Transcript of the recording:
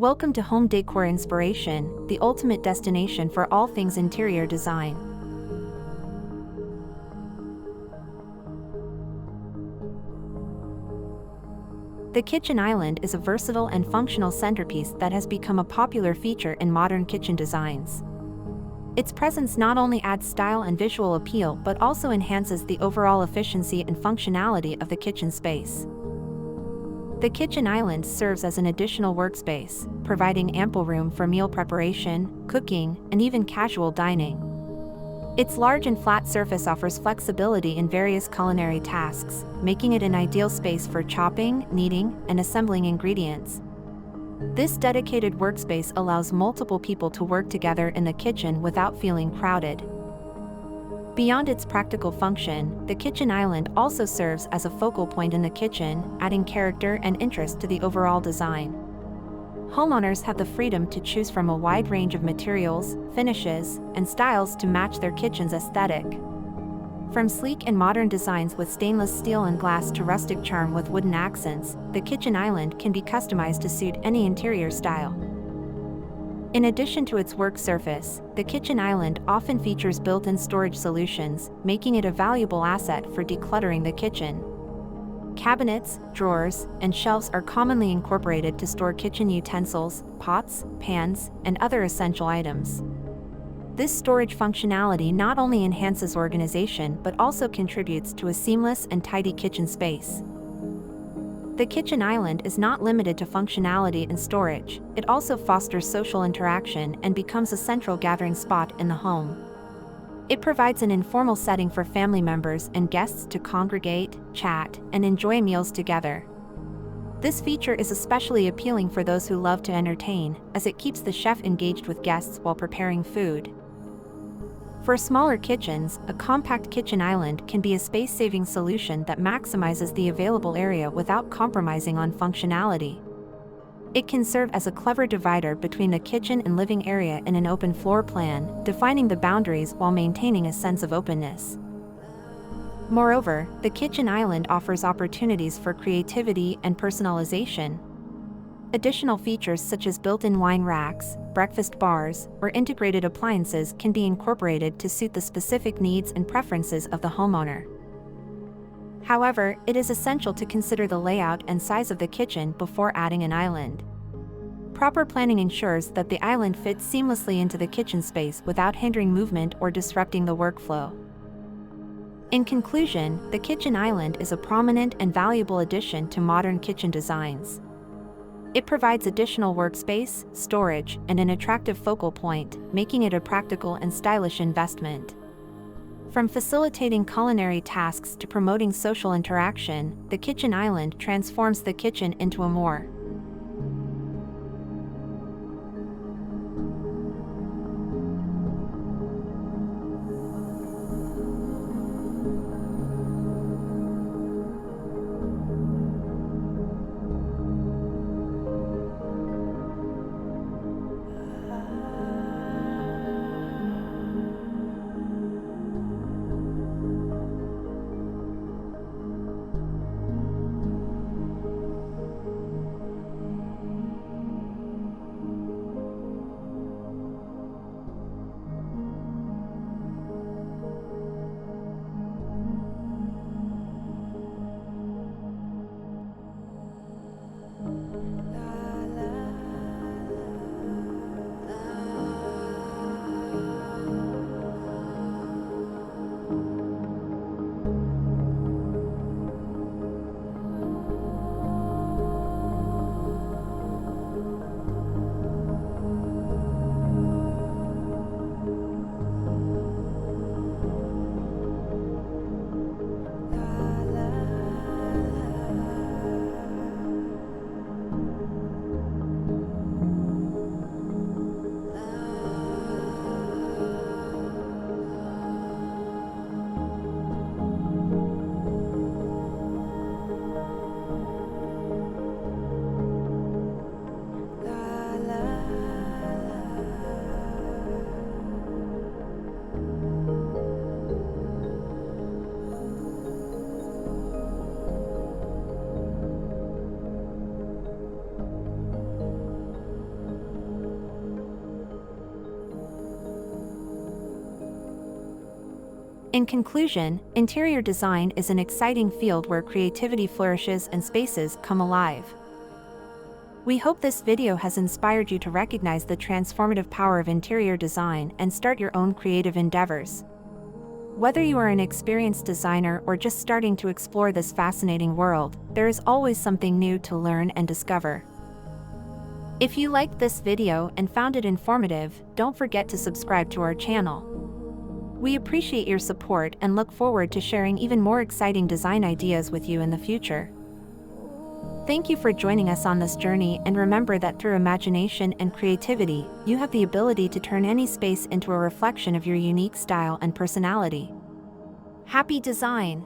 Welcome to Home Decor Inspiration, the ultimate destination for all things interior design. The kitchen island is a versatile and functional centerpiece that has become a popular feature in modern kitchen designs. Its presence not only adds style and visual appeal but also enhances the overall efficiency and functionality of the kitchen space. The kitchen island serves as an additional workspace, providing ample room for meal preparation, cooking, and even casual dining. Its large and flat surface offers flexibility in various culinary tasks, making it an ideal space for chopping, kneading, and assembling ingredients. This dedicated workspace allows multiple people to work together in the kitchen without feeling crowded. Beyond its practical function, the kitchen island also serves as a focal point in the kitchen, adding character and interest to the overall design. Homeowners have the freedom to choose from a wide range of materials, finishes, and styles to match their kitchen's aesthetic. From sleek and modern designs with stainless steel and glass to rustic charm with wooden accents, the kitchen island can be customized to suit any interior style. In addition to its work surface, the kitchen island often features built-in storage solutions, making it a valuable asset for decluttering the kitchen. Cabinets, drawers, and shelves are commonly incorporated to store kitchen utensils, pots, pans, and other essential items. This storage functionality not only enhances organization but also contributes to a seamless and tidy kitchen space. The kitchen island is not limited to functionality and storage, it also fosters social interaction and becomes a central gathering spot in the home. It provides an informal setting for family members and guests to congregate, chat, and enjoy meals together. This feature is especially appealing for those who love to entertain, as it keeps the chef engaged with guests while preparing food. For smaller kitchens, a compact kitchen island can be a space-saving solution that maximizes the available area without compromising on functionality. It can serve as a clever divider between the kitchen and living area in an open floor plan, defining the boundaries while maintaining a sense of openness. Moreover, the kitchen island offers opportunities for creativity and personalization. Additional features such as built-in wine racks, breakfast bars, or integrated appliances can be incorporated to suit the specific needs and preferences of the homeowner. However, it is essential to consider the layout and size of the kitchen before adding an island. Proper planning ensures that the island fits seamlessly into the kitchen space without hindering movement or disrupting the workflow. In conclusion, the kitchen island is a prominent and valuable addition to modern kitchen designs. It provides additional workspace, storage, and an attractive focal point, making it a practical and stylish investment. From facilitating culinary tasks to promoting social interaction, the kitchen island transforms the kitchen into a more In conclusion, interior design is an exciting field where creativity flourishes and spaces come alive. We hope this video has inspired you to recognize the transformative power of interior design and start your own creative endeavors. Whether you are an experienced designer or just starting to explore this fascinating world, there is always something new to learn and discover. If you liked this video and found it informative, don't forget to subscribe to our channel. We appreciate your support and look forward to sharing even more exciting design ideas with you in the future. Thank you for joining us on this journey, and remember that through imagination and creativity, you have the ability to turn any space into a reflection of your unique style and personality. Happy design!